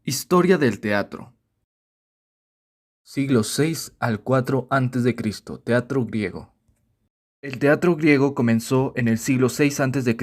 Historia del teatro. Siglo VI al IV a.C. Teatro griego. El teatro griego comenzó en el siglo VI a.C.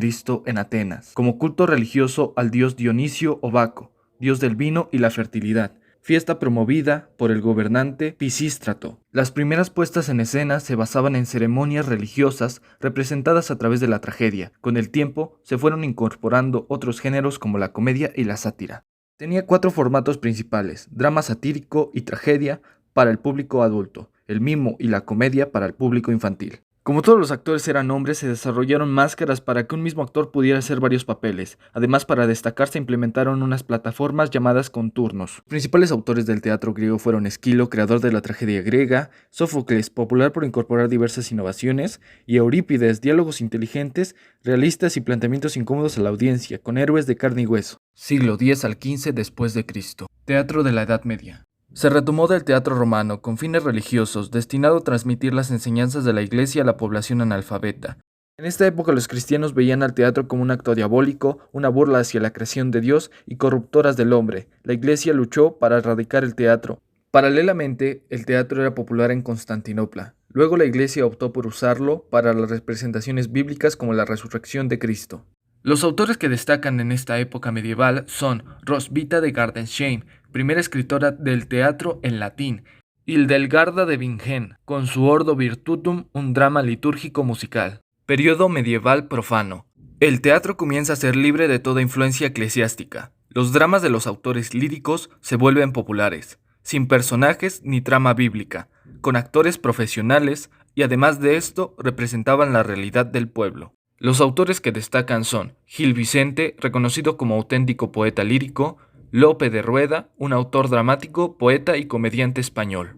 en Atenas, como culto religioso al dios Dionisio o Baco, dios del vino y la fertilidad, fiesta promovida por el gobernante Pisístrato. Las primeras puestas en escena se basaban en ceremonias religiosas representadas a través de la tragedia. Con el tiempo se fueron incorporando otros géneros como la comedia y la sátira. Tenía 4 formatos principales: drama satírico y tragedia para el público adulto, el mimo y la comedia para el público infantil. Como todos los actores eran hombres, se desarrollaron máscaras para que un mismo actor pudiera hacer varios papeles. Además, para destacar, se implementaron unas plataformas llamadas conturnos. Los principales autores del teatro griego fueron Esquilo, creador de la tragedia griega; Sófocles, popular por incorporar diversas innovaciones; y Eurípides, diálogos inteligentes, realistas y planteamientos incómodos a la audiencia, con héroes de carne y hueso. Siglo X al XV después de Cristo. Teatro de la Edad Media. Se retomó del teatro romano con fines religiosos, destinado a transmitir las enseñanzas de la Iglesia a la población analfabeta. En esta época los cristianos veían al teatro como un acto diabólico, una burla hacia la creación de Dios y corruptoras del hombre. La Iglesia luchó para erradicar el teatro. Paralelamente, el teatro era popular en Constantinopla. Luego la Iglesia optó por usarlo para las representaciones bíblicas como la resurrección de Cristo. Los autores que destacan en esta época medieval son Roswitha de Gardensheim, primera escritora del teatro en latín; Hildegarda de Bingen, con su Ordo Virtutum, un drama litúrgico musical. Periodo medieval profano. El teatro comienza a ser libre de toda influencia eclesiástica. Los dramas de los autores líricos se vuelven populares, sin personajes ni trama bíblica, con actores profesionales, y además de esto representaban la realidad del pueblo. Los autores que destacan son Gil Vicente, reconocido como auténtico poeta lírico; Lope de Rueda, un autor dramático, poeta y comediante español.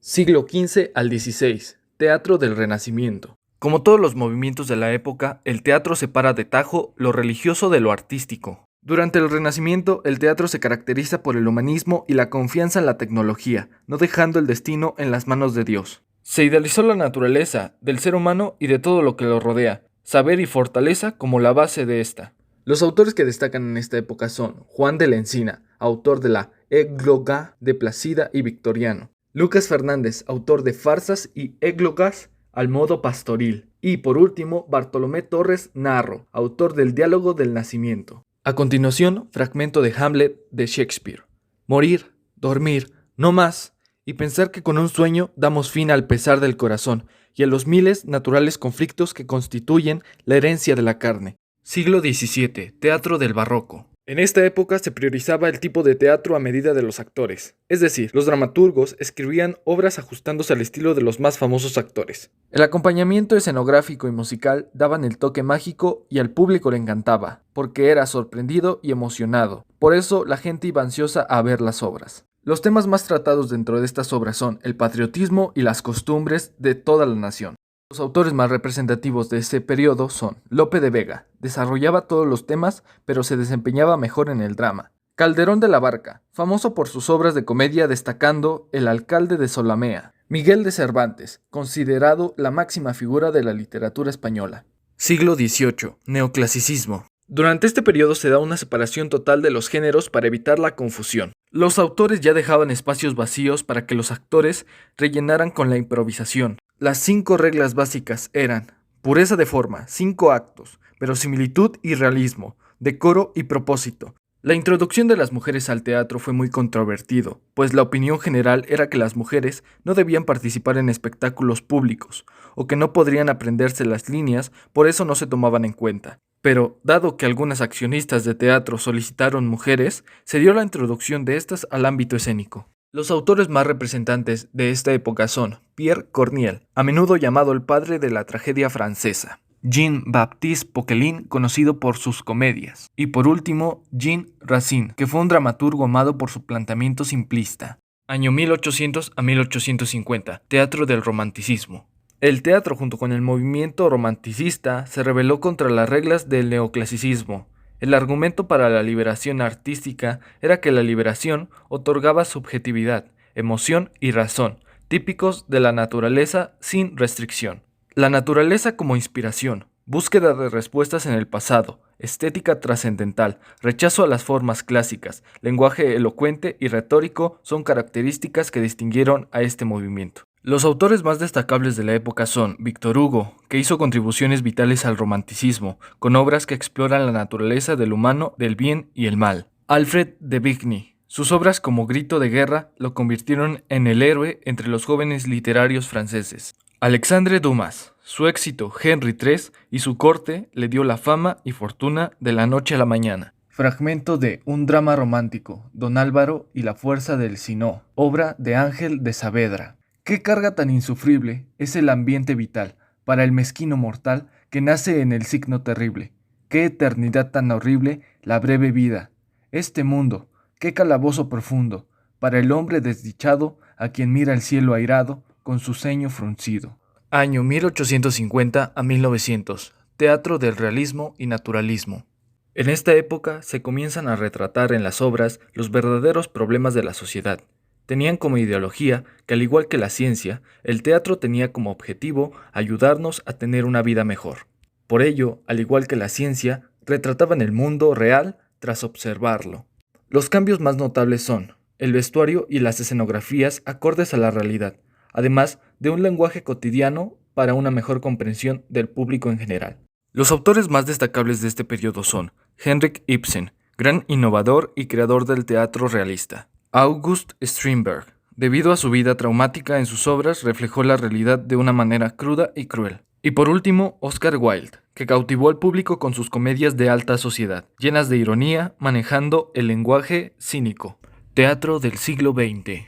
Siglo XV al XVI. Teatro del Renacimiento. Como todos los movimientos de la época, el teatro separa de tajo lo religioso de lo artístico. Durante el Renacimiento, el teatro se caracteriza por el humanismo y la confianza en la tecnología, no dejando el destino en las manos de Dios. Se idealizó la naturaleza, del ser humano y de todo lo que lo rodea, saber y fortaleza como la base de esta. Los autores que destacan en esta época son Juan de la Encina, autor de la Égloga de Plácida y Victoriano; Lucas Fernández, autor de farsas y églogas al modo pastoril; y por último, Bartolomé Torres Narro, autor del Diálogo del Nacimiento. A continuación, fragmento de Hamlet de Shakespeare. Morir, dormir, no más, y pensar que con un sueño damos fin al pesar del corazón y a los miles naturales conflictos que constituyen la herencia de la carne. Siglo XVII. Teatro del Barroco. En esta época se priorizaba el tipo de teatro a medida de los actores, es decir, los dramaturgos escribían obras ajustándose al estilo de los más famosos actores. El acompañamiento escenográfico y musical daban el toque mágico y al público le encantaba, porque era sorprendido y emocionado. Por eso la gente iba ansiosa a ver las obras. Los temas más tratados dentro de estas obras son el patriotismo y las costumbres de toda la nación. Los autores más representativos de ese periodo son Lope de Vega, desarrollaba todos los temas, pero se desempeñaba mejor en el drama; Calderón de la Barca, famoso por sus obras de comedia destacando El alcalde de Solamea; Miguel de Cervantes, considerado la máxima figura de la literatura española. Siglo XVIII. Neoclasicismo. Durante este periodo se da una separación total de los géneros para evitar la confusión. Los autores ya dejaban espacios vacíos para que los actores rellenaran con la improvisación. Las 5 reglas básicas eran: pureza de forma, 5 actos, verosimilitud y realismo, decoro y propósito. La introducción de las mujeres al teatro fue muy controvertido, pues la opinión general era que las mujeres no debían participar en espectáculos públicos, o que no podrían aprenderse las líneas, por eso no se tomaban en cuenta. Pero, dado que algunas accionistas de teatro solicitaron mujeres, se dio la introducción de estas al ámbito escénico. Los autores más representantes de esta época son Pierre Corneille, a menudo llamado el padre de la tragedia francesa; Jean-Baptiste Poquelin, conocido por sus comedias; y por último, Jean Racine, que fue un dramaturgo amado por su planteamiento simplista. Año 1800 a 1850, Teatro del Romanticismo. El teatro, junto con el movimiento romanticista, se rebeló contra las reglas del neoclasicismo. El argumento para la liberación artística era que la liberación otorgaba subjetividad, emoción y razón, típicos de la naturaleza sin restricción. La naturaleza como inspiración, Búsqueda de respuestas en el pasado, estética trascendental, rechazo a las formas clásicas, lenguaje elocuente y retórico son características que distinguieron a este movimiento. Los autores más destacables de la época son Víctor Hugo, que hizo contribuciones vitales al romanticismo, con obras que exploran la naturaleza del humano, del bien y el mal. Alfred de Vigny. Sus obras como Grito de Guerra lo convirtieron en el héroe entre los jóvenes literarios franceses. Alexandre Dumas. Su éxito, Henry III, y su corte le dio la fama y fortuna de la noche a la mañana. Fragmento de Un drama romántico, Don Álvaro y la fuerza del Sinó, obra de Ángel de Saavedra. Qué carga tan insufrible es el ambiente vital para el mezquino mortal que nace en el signo terrible. Qué eternidad tan horrible la breve vida. Este mundo, qué calabozo profundo para el hombre desdichado a quien mira el cielo airado con su ceño fruncido. Año 1850 a 1900. Teatro del realismo y naturalismo. En esta época se comienzan a retratar en las obras los verdaderos problemas de la sociedad. Tenían como ideología que, al igual que la ciencia, el teatro tenía como objetivo ayudarnos a tener una vida mejor. Por ello, al igual que la ciencia, retrataban el mundo real tras observarlo. Los cambios más notables son el vestuario y las escenografías acordes a la realidad, además de un lenguaje cotidiano para una mejor comprensión del público en general. Los autores más destacables de este periodo son Henrik Ibsen, gran innovador y creador del teatro realista. August Strindberg, debido a su vida traumática en sus obras, reflejó la realidad de una manera cruda y cruel. Y por último, Oscar Wilde, que cautivó al público con sus comedias de alta sociedad, llenas de ironía, manejando el lenguaje cínico. Teatro del siglo XX.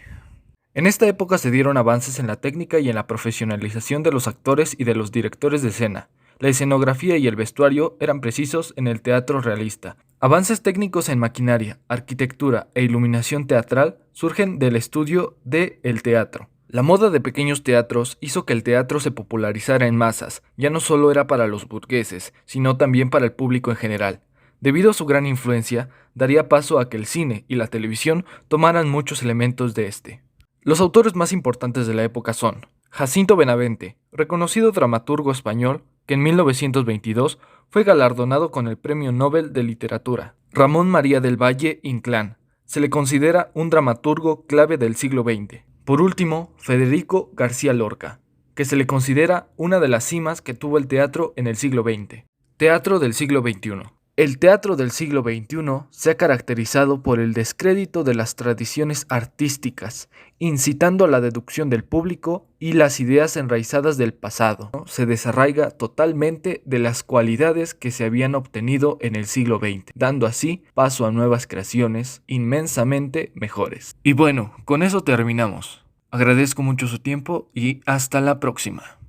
En esta época se dieron avances en la técnica y en la profesionalización de los actores y de los directores de escena. La escenografía y el vestuario eran precisos en el teatro realista. Avances técnicos en maquinaria, arquitectura e iluminación teatral surgen del estudio del teatro. La moda de pequeños teatros hizo que el teatro se popularizara en masas, ya no solo era para los burgueses, sino también para el público en general. Debido a su gran influencia, daría paso a que el cine y la televisión tomaran muchos elementos de este. Los autores más importantes de la época son Jacinto Benavente, reconocido dramaturgo español que en 1922 fue galardonado con el Premio Nobel de Literatura. Ramón María del Valle Inclán, se le considera un dramaturgo clave del siglo XX. Por último, Federico García Lorca, que se le considera una de las cimas que tuvo el teatro en el siglo XX. Teatro del siglo XXI. El teatro del siglo XXI se ha caracterizado por el descrédito de las tradiciones artísticas, incitando a la deducción del público y las ideas enraizadas del pasado. Se desarraiga totalmente de las cualidades que se habían obtenido en el siglo XX, dando así paso a nuevas creaciones inmensamente mejores. Y bueno, con eso terminamos. Agradezco mucho su tiempo y hasta la próxima.